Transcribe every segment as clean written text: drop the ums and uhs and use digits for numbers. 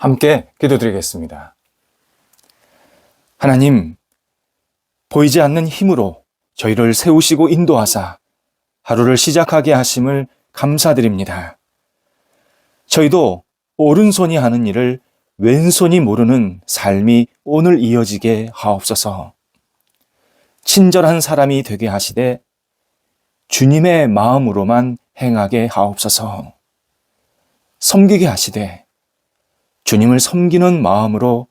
함께 기도드리겠습니다. 하나님, 보이지 않는 힘으로 저희를 세우시고 인도하사 하루를 시작하게 하심을 감사드립니다. 저희도 오른손이 하는 일을 왼손이 모르는 삶이 오늘 이어지게 하옵소서. 친절한 사람이 되게 하시되 주님의 마음으로만 행하게 하옵소서. 섬기게 하시되 주님을 섬기는 마음으로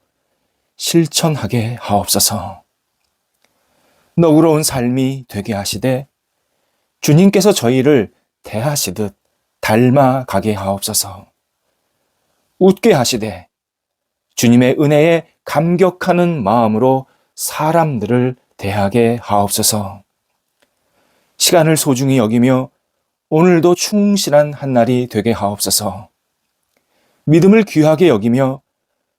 실천하게 하옵소서. 너그러운 삶이 되게 하시되 주님께서 저희를 대하시듯 닮아가게 하옵소서. 웃게 하시되 주님의 은혜에 감격하는 마음으로 사람들을 대하게 하옵소서. 시간을 소중히 여기며 오늘도 충실한 한 날이 되게 하옵소서. 믿음을 귀하게 여기며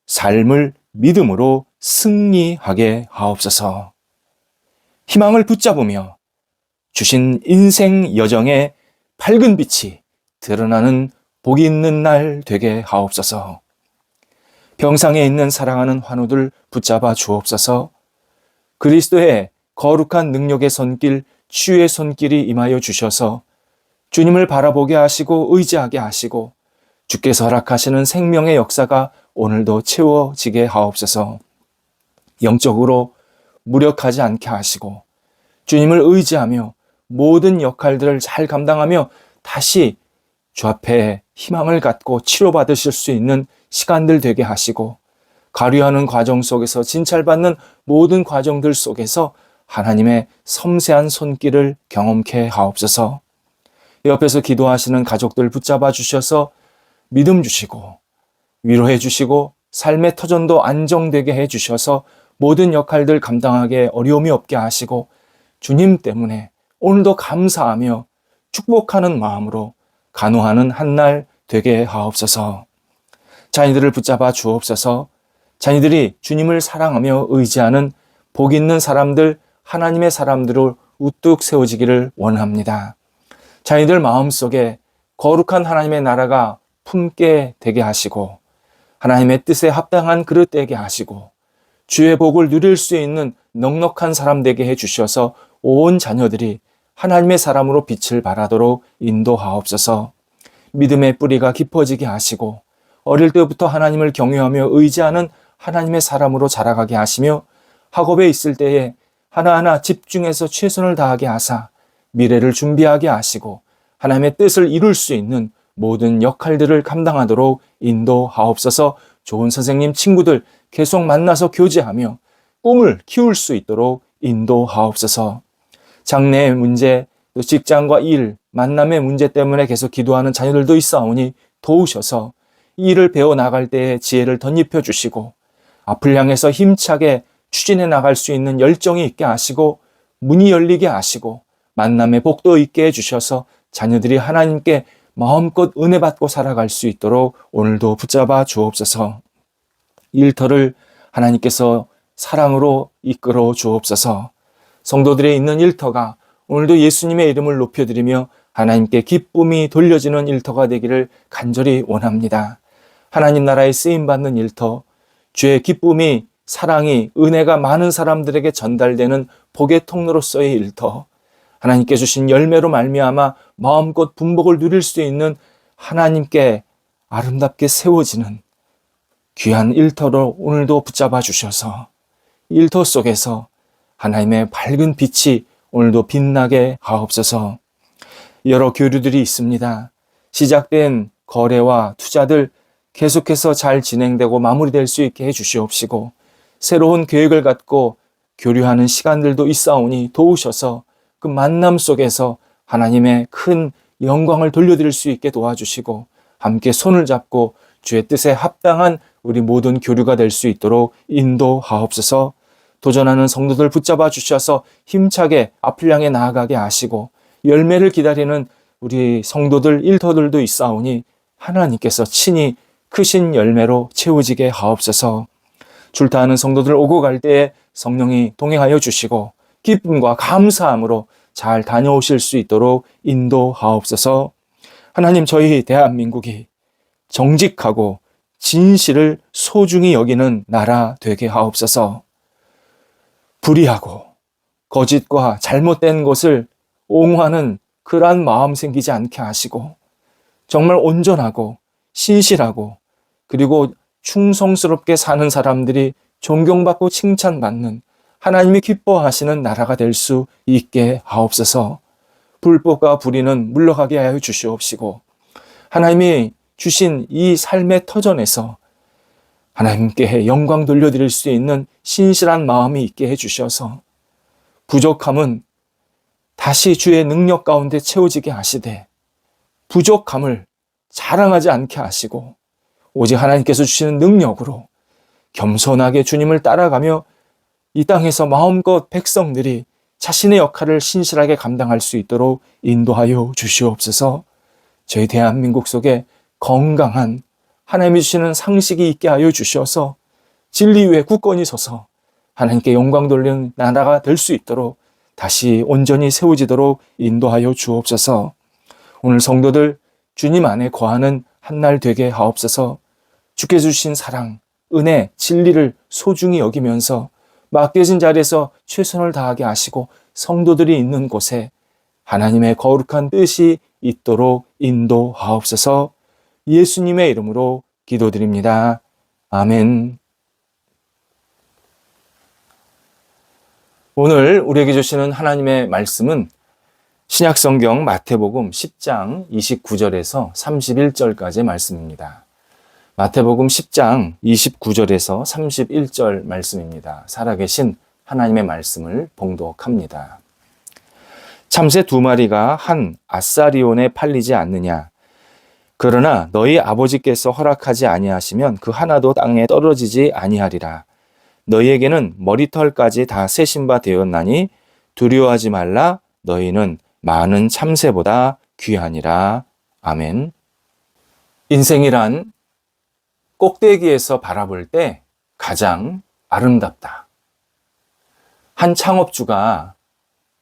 삶을 믿음으로 승리하게 하옵소서. 희망을 붙잡으며 주신 인생 여정에 밝은 빛이 드러나는 복이 있는 날 되게 하옵소서. 병상에 있는 사랑하는 환우들 붙잡아 주옵소서. 그리스도의 거룩한 능력의 손길, 치유의 손길이 임하여 주셔서 주님을 바라보게 하시고 의지하게 하시고 주께서 허락하시는 생명의 역사가 오늘도 채워지게 하옵소서. 영적으로 무력하지 않게 하시고 주님을 의지하며 모든 역할들을 잘 감당하며 다시 주 앞에 희망을 갖고 치료받으실 수 있는 시간들 되게 하시고 가류하는 과정 속에서 진찰받는 모든 과정들 속에서 하나님의 섬세한 손길을 경험케 하옵소서. 옆에서 기도하시는 가족들 붙잡아 주셔서 믿음 주시고 위로해 주시고 삶의 터전도 안정되게 해 주셔서 모든 역할들 감당하게 어려움이 없게 하시고 주님 때문에 오늘도 감사하며 축복하는 마음으로 간호하는 한 날 되게 하옵소서. 자녀들을 붙잡아 주옵소서. 자녀들이 주님을 사랑하며 의지하는 복 있는 사람들, 하나님의 사람들을 우뚝 세워지기를 원합니다. 자녀들 마음속에 거룩한 하나님의 나라가 품게 되게 하시고 하나님의 뜻에 합당한 그릇 되게 하시고 주의 복을 누릴 수 있는 넉넉한 사람 되게 해주셔서 온 자녀들이 하나님의 사람으로 빛을 발하도록 인도하옵소서. 믿음의 뿌리가 깊어지게 하시고 어릴 때부터 하나님을 경외하며 의지하는 하나님의 사람으로 자라가게 하시며 학업에 있을 때에 하나하나 집중해서 최선을 다하게 하사 미래를 준비하게 하시고 하나님의 뜻을 이룰 수 있는 모든 역할들을 감당하도록 인도하옵소서. 좋은 선생님, 친구들 계속 만나서 교제하며 꿈을 키울 수 있도록 인도하옵소서. 장래의 문제, 또 직장과 일, 만남의 문제 때문에 계속 기도하는 자녀들도 있사오니 도우셔서 이 일을 배워나갈 때에 지혜를 덧입혀 주시고 앞을 향해서 힘차게 추진해 나갈 수 있는 열정이 있게 하시고 문이 열리게 하시고 만남의 복도 있게 해주셔서 자녀들이 하나님께 마음껏 은혜 받고 살아갈 수 있도록 오늘도 붙잡아 주옵소서. 일터를 하나님께서 사랑으로 이끌어 주옵소서. 성도들의 있는 일터가 오늘도 예수님의 이름을 높여드리며 하나님께 기쁨이 돌려지는 일터가 되기를 간절히 원합니다. 하나님 나라에 쓰임받는 일터, 주의 기쁨이, 사랑이, 은혜가 많은 사람들에게 전달되는 복의 통로로서의 일터, 하나님께 주신 열매로 말미암아 마음껏 분복을 누릴 수 있는 하나님께 아름답게 세워지는 귀한 일터로 오늘도 붙잡아 주셔서 일터 속에서 하나님의 밝은 빛이 오늘도 빛나게 하옵소서. 여러 교류들이 있습니다. 시작된 거래와 투자들 계속해서 잘 진행되고 마무리될 수 있게 해주시옵시고 새로운 계획을 갖고 교류하는 시간들도 있사오니 도우셔서 그 만남 속에서 하나님의 큰 영광을 돌려드릴 수 있게 도와주시고 함께 손을 잡고 주의 뜻에 합당한 우리 모든 교류가 될 수 있도록 인도하옵소서. 도전하는 성도들 붙잡아 주셔서 힘차게 앞을 향해 나아가게 하시고 열매를 기다리는 우리 성도들 일터들도 있사오니 하나님께서 친히 크신 열매로 채워지게 하옵소서. 출타하는 성도들 오고 갈 때에 성령이 동행하여 주시고 기쁨과 감사함으로 잘 다녀오실 수 있도록 인도하옵소서. 하나님, 저희 대한민국이 정직하고 진실을 소중히 여기는 나라 되게 하옵소서. 불의하고 거짓과 잘못된 것을 옹호하는 그러한 마음 생기지 않게 하시고 정말 온전하고 신실하고 그리고 충성스럽게 사는 사람들이 존경받고 칭찬받는 하나님이 기뻐하시는 나라가 될 수 있게 하옵소서. 불법과 불의는 물러가게 하여 주시옵시고 하나님이 주신 이 삶의 터전에서 하나님께 영광 돌려드릴 수 있는 신실한 마음이 있게 해주셔서 부족함은 다시 주의 능력 가운데 채워지게 하시되 부족함을 자랑하지 않게 하시고 오직 하나님께서 주시는 능력으로 겸손하게 주님을 따라가며 이 땅에서 마음껏 백성들이 자신의 역할을 신실하게 감당할 수 있도록 인도하여 주시옵소서. 저희 대한민국 속에 건강한 하나님이 주시는 상식이 있게 하여 주셔서 진리 위에 굳건히 서서 하나님께 영광 돌리는 나라가 될 수 있도록 다시 온전히 세워지도록 인도하여 주옵소서. 오늘 성도들 주님 안에 거하는 한날 되게 하옵소서. 주께서 주신 사랑, 은혜, 진리를 소중히 여기면서 맡겨진 자리에서 최선을 다하게 하시고 성도들이 있는 곳에 하나님의 거룩한 뜻이 있도록 인도하옵소서. 예수님의 이름으로 기도드립니다. 아멘. 오늘 우리에게 주시는 하나님의 말씀은 신약성경 마태복음 10장 29절에서 31절까지의 말씀입니다. 마태복음 10장 29절에서 31절 말씀입니다. 살아계신 하나님의 말씀을 봉독합니다. 참새 2마리가 한 아사리온에 팔리지 않느냐? 그러나 너희 아버지께서 허락하지 아니하시면 그 하나도 땅에 떨어지지 아니하리라. 너희에게는 머리털까지 다 세신 바 되었나니 두려워하지 말라. 너희는 많은 참새보다 귀하니라. 아멘. 인생이란 꼭대기에서 바라볼 때 가장 아름답다. 한 창업주가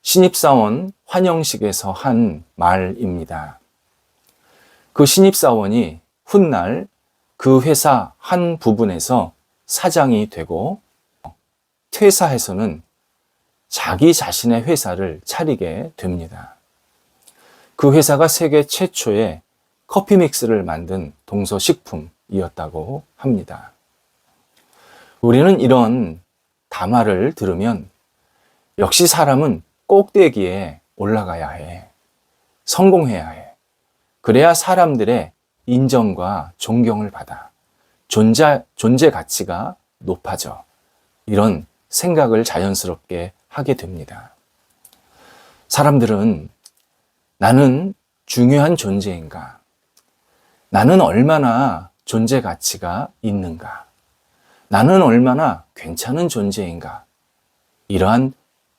신입사원 환영식에서 한 말입니다. 그 신입사원이 훗날 그 회사 한 부분에서 사장이 되고 퇴사해서는 자기 자신의 회사를 차리게 됩니다. 그 회사가 세계 최초의 커피 믹스를 만든 동서식품이었다고 합니다. 우리는 이런 담화를 들으면 역시 사람은 꼭대기에 올라가야 해. 성공해야 해. 그래야 사람들의 인정과 존경을 받아. 존재 가치가 높아져. 이런 생각을 자연스럽게 하게 됩니다. 사람들은 나는 중요한 존재인가? 나는 얼마나 존재 가치가 있는가? 나는 얼마나 괜찮은 존재인가? 이러한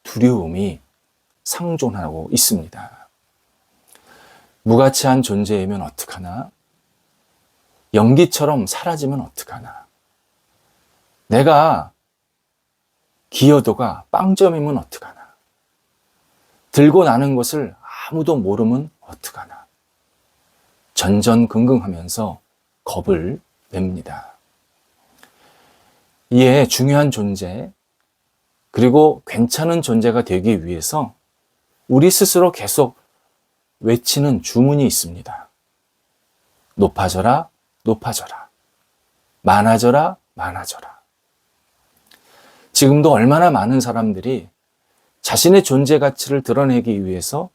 두려움이 상존하고 있습니다. 무가치한 존재이면 어떡하나? 연기처럼 사라지면 어떡하나? 내가 기여도가 빵점이면 어떡하나? 들고 나는 것을 아무도 모르면 어떡하나? 전전긍긍하면서 겁을 냅니다. 이에 중요한 존재, 그리고 괜찮은 존재가 되기 위해서 우리 스스로 계속 외치는 주문이 있습니다. 높아져라, 높아져라. 많아져라, 많아져라. 지금도 얼마나 많은 사람들이 자신의 존재 가치를 드러내기 위해서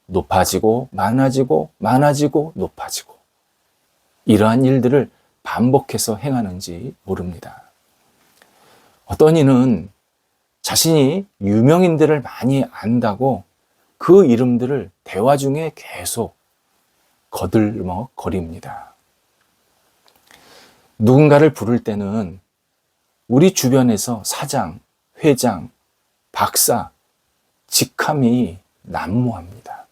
높아지고, 많아지고, 많아지고, 높아지고. 이러한 일들을 반복해서 행하는지 모릅니다. 어떤 이는 자신이 유명인들을 많이 안다고 그 이름들을 대화 중에 계속 거들먹거립니다. 누군가를 부를 때는 우리 주변에서 사장, 회장, 박사, 직함이 난무합니다.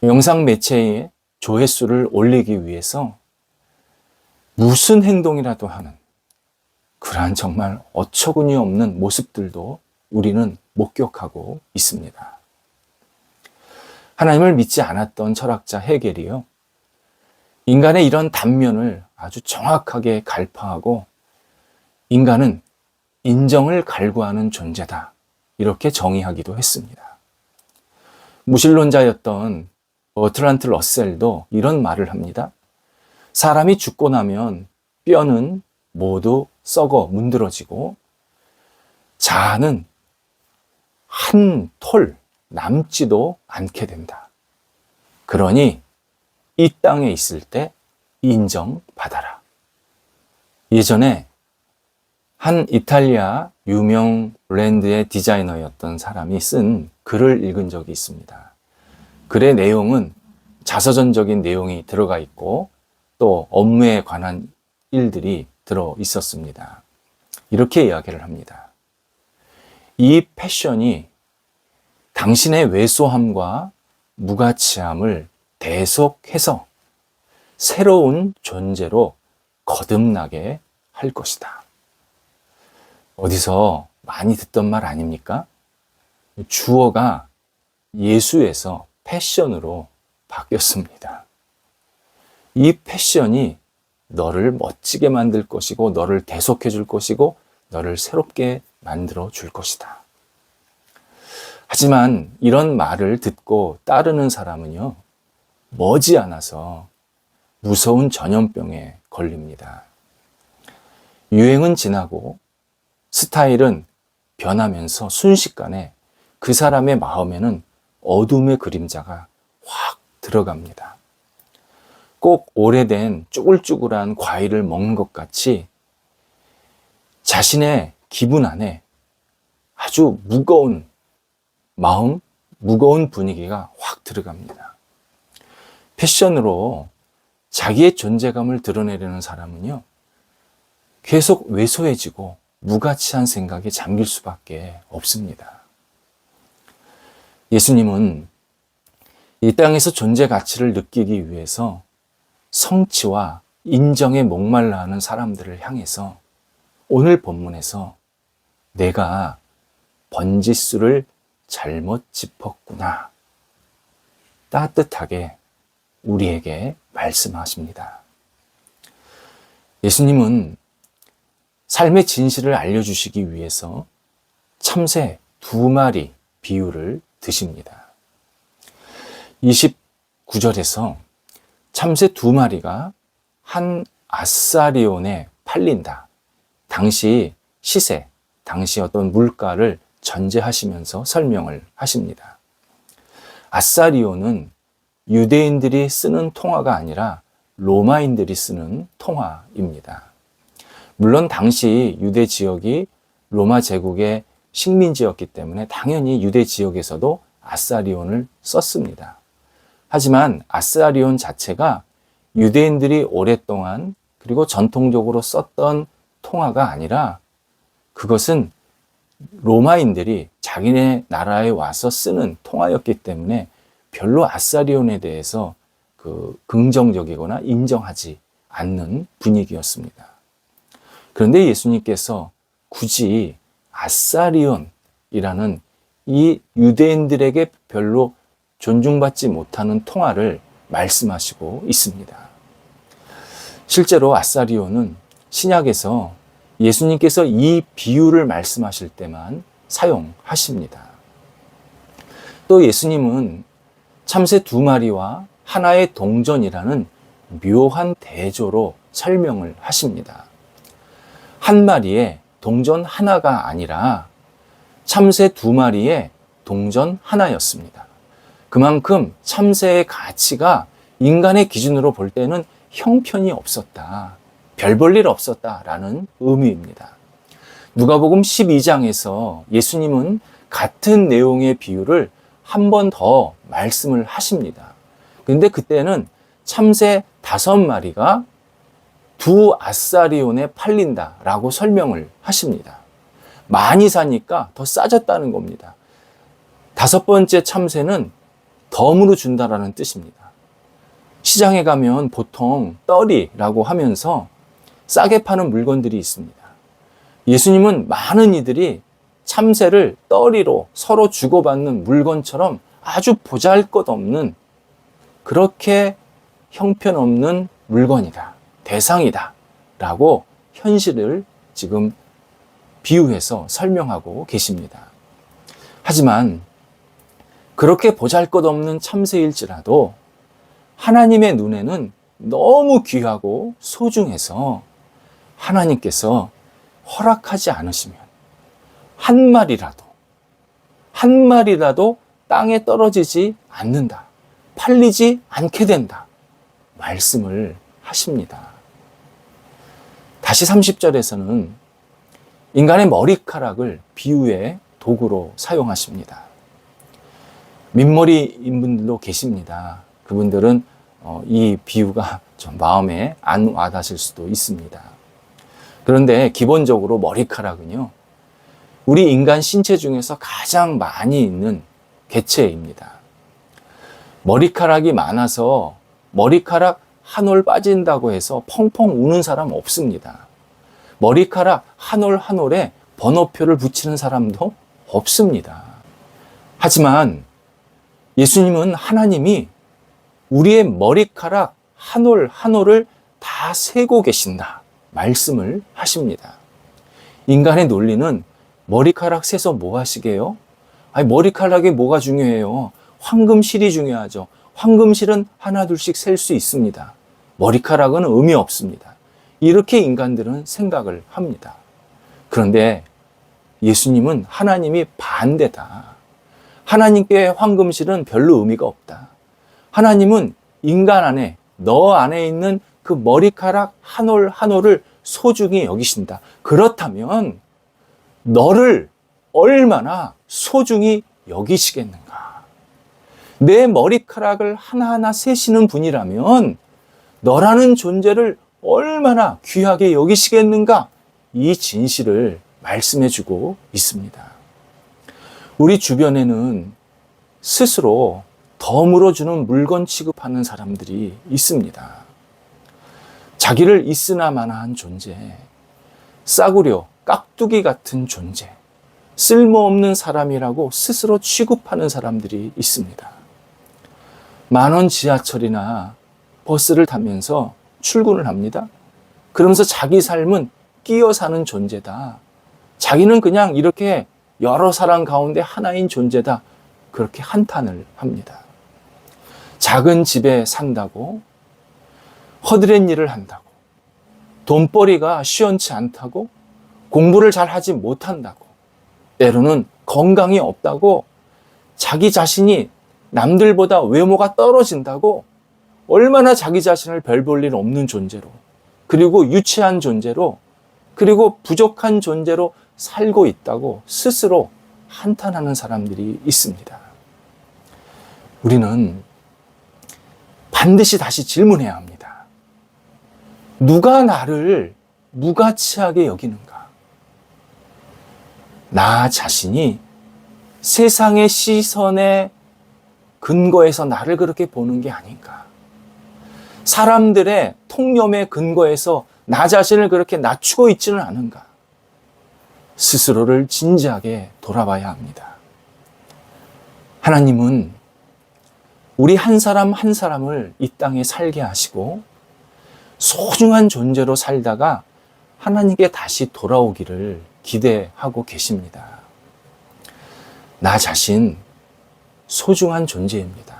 영상 매체의 조회수를 올리기 위해서 무슨 행동이라도 하는 그러한 정말 어처구니 없는 모습들도 우리는 목격하고 있습니다. 하나님을 믿지 않았던 철학자 헤겔이요, 인간의 이런 단면을 아주 정확하게 갈파하고 인간은 인정을 갈구하는 존재다. 이렇게 정의하기도 했습니다. 무신론자였던 버트란트 러셀도 이런 말을 합니다. 사람이 죽고 나면 뼈는 모두 썩어 문드러지고 자아는 한 톨 남지도 않게 된다. 그러니 이 땅에 있을 때 인정받아라. 예전에 한 이탈리아 유명 브랜드의 디자이너였던 사람이 쓴 글을 읽은 적이 있습니다. 글의 내용은 자서전적인 내용이 들어가 있고 또 업무에 관한 일들이 들어 있었습니다. 이렇게 이야기를 합니다. 이 패션이 당신의 왜소함과 무가치함을 대속해서 새로운 존재로 거듭나게 할 것이다. 어디서 많이 듣던 말 아닙니까? 주어가 예수에서 패션으로 바뀌었습니다. 이 패션이 너를 멋지게 만들 것이고 너를 대속해 줄 것이고 너를 새롭게 만들어 줄 것이다. 하지만 이런 말을 듣고 따르는 사람은요, 머지않아서 무서운 전염병에 걸립니다. 유행은 지나고 스타일은 변하면서 순식간에 그 사람의 마음에는 어둠의 그림자가 확 들어갑니다. 꼭 오래된 쭈글쭈글한 과일을 먹는 것 같이 자신의 기분 안에 아주 무거운 마음, 무거운 분위기가 확 들어갑니다. 패션으로 자기의 존재감을 드러내려는 사람은요, 계속 왜소해지고 무가치한 생각에 잠길 수밖에 없습니다. 예수님은 이 땅에서 존재 가치를 느끼기 위해서 성취와 인정에 목말라 하는 사람들을 향해서 오늘 본문에서 내가 번지수를 잘못 짚었구나, 따뜻하게 우리에게 말씀하십니다. 예수님은 삶의 진실을 알려주시기 위해서 참새 2마리 비유를 드십니다. 29절에서 참새 2마리가 한 아사리온에 팔린다. 당시 시세, 당시 어떤 물가를 전제하시면서 설명을 하십니다. 아사리온은 유대인들이 쓰는 통화가 아니라 로마인들이 쓰는 통화입니다. 물론 당시 유대 지역이 로마 제국의 식민지였기 때문에 당연히 유대 지역에서도 아사리온을 썼습니다. 하지만 아사리온 자체가 유대인들이 오랫동안 그리고 전통적으로 썼던 통화가 아니라 그것은 로마인들이 자기네 나라에 와서 쓰는 통화였기 때문에 별로 아사리온에 대해서 긍정적이거나 인정하지 않는 분위기였습니다. 그런데 예수님께서 굳이 아사리온이라는 이 유대인들에게 별로 존중받지 못하는 통화를 말씀하시고 있습니다. 실제로 아사리온은 신약에서 예수님께서 이 비유를 말씀하실 때만 사용하십니다. 또 예수님은 참새 2마리와 하나의 동전이라는 묘한 대조로 설명을 하십니다. 한 마리에 동전 하나가 아니라 참새 2마리에 동전 하나였습니다. 그만큼 참새의 가치가 인간의 기준으로 볼 때는 형편이 없었다, 별 볼 일 없었다라는 의미입니다. 누가복음 12장에서 예수님은 같은 내용의 비유를 한 번 더 말씀을 하십니다. 그런데 그때는 참새 5마리가 2 아사리온에 팔린다라고 설명을 하십니다. 많이 사니까 더 싸졌다는 겁니다. 5번째 참새는 덤으로 준다라는 뜻입니다. 시장에 가면 보통 떨이라고 하면서 싸게 파는 물건들이 있습니다. 예수님은 많은 이들이 참새를 떨이로 서로 주고받는 물건처럼 아주 보잘것없는, 그렇게 형편없는 물건이다, 대상이다 라고 현실을 지금 비유해서 설명하고 계십니다. 하지만 그렇게 보잘것없는 참새일지라도 하나님의 눈에는 너무 귀하고 소중해서 하나님께서 허락하지 않으시면 한 마리라도 땅에 떨어지지 않는다. 팔리지 않게 된다. 말씀을 하십니다. 다시 30절에서는 인간의 머리카락을 비유의 도구로 사용하십니다. 민머리인 분들도 계십니다. 그분들은 이 비유가 좀 마음에 안 와닿으실 수도 있습니다. 그런데 기본적으로 머리카락은요, 우리 인간 신체 중에서 가장 많이 있는 개체입니다. 머리카락이 많아서 머리카락 한 올 빠진다고 해서 펑펑 우는 사람 없습니다. 머리카락 한 올 한 올에 번호표를 붙이는 사람도 없습니다. 하지만 예수님은 하나님이 우리의 머리카락 한 올 한 올을 다 세고 계신다 말씀을 하십니다. 인간의 논리는 머리카락 세서 뭐 하시게요? 아니, 머리카락이 뭐가 중요해요? 황금실이 중요하죠. 황금실은 하나 둘씩 셀 수 있습니다. 머리카락은 의미 없습니다. 이렇게 인간들은 생각을 합니다. 그런데 예수님은 하나님이 반대다. 하나님께 황금실은 별로 의미가 없다. 하나님은 인간 안에, 너 안에 있는 그 머리카락 한 올 한 올을 소중히 여기신다. 그렇다면 너를 얼마나 소중히 여기시겠는가? 내 머리카락을 하나하나 세시는 분이라면 너라는 존재를 얼마나 귀하게 여기시겠는가? 이 진실을 말씀해주고 있습니다. 우리 주변에는 스스로 더 물어주는 물건 취급하는 사람들이 있습니다. 자기를 있으나 마나한 존재, 싸구려, 깍두기 같은 존재, 쓸모없는 사람이라고 스스로 취급하는 사람들이 있습니다. 10,000원 지하철이나 버스를 타면서 출근을 합니다. 그러면서 자기 삶은 끼어 사는 존재다. 자기는 그냥 이렇게 여러 사람 가운데 하나인 존재다. 그렇게 한탄을 합니다. 작은 집에 산다고, 허드렛 일을 한다고, 돈벌이가 시원치 않다고, 공부를 잘 하지 못한다고, 때로는 건강이 없다고, 자기 자신이 남들보다 외모가 떨어진다고, 얼마나 자기 자신을 별 볼 일 없는 존재로, 그리고 유치한 존재로, 그리고 부족한 존재로 살고 있다고 스스로 한탄하는 사람들이 있습니다. 우리는 반드시 다시 질문해야 합니다. 누가 나를 무가치하게 여기는가? 나 자신이 세상의 시선에 근거해서 나를 그렇게 보는 게 아닌가? 사람들의 통념에 근거해서 나 자신을 그렇게 낮추고 있지는 않은가? 스스로를 진지하게 돌아봐야 합니다. 하나님은 우리 한 사람 한 사람을 이 땅에 살게 하시고 소중한 존재로 살다가 하나님께 다시 돌아오기를 기대하고 계십니다. 나 자신 소중한 존재입니다.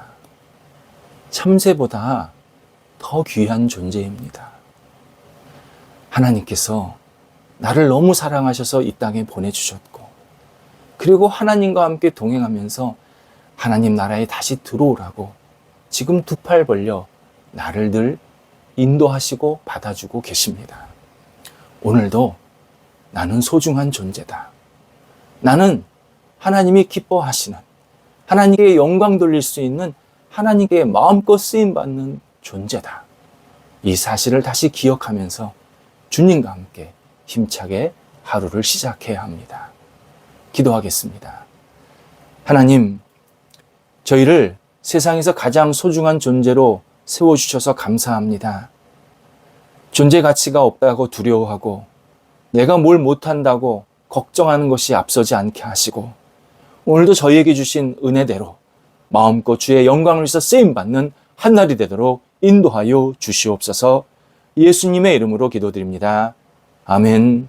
참새보다 더 귀한 존재입니다. 하나님께서 나를 너무 사랑하셔서 이 땅에 보내주셨고, 그리고 하나님과 함께 동행하면서 하나님 나라에 다시 들어오라고 지금 두 팔 벌려 나를 늘 인도하시고 받아주고 계십니다. 오늘도 나는 소중한 존재다. 나는 하나님이 기뻐하시는, 하나님께 영광 돌릴 수 있는, 하나님께 마음껏 쓰임받는 존재다. 이 사실을 다시 기억하면서 주님과 함께 힘차게 하루를 시작해야 합니다. 기도하겠습니다. 하나님, 저희를 세상에서 가장 소중한 존재로 세워주셔서 감사합니다. 존재 가치가 없다고 두려워하고 내가 뭘 못한다고 걱정하는 것이 앞서지 않게 하시고, 오늘도 저희에게 주신 은혜대로 마음껏 주의 영광을 위해서 쓰임받는 한날이 되도록 인도하여 주시옵소서. 예수님의 이름으로 기도드립니다. 아멘.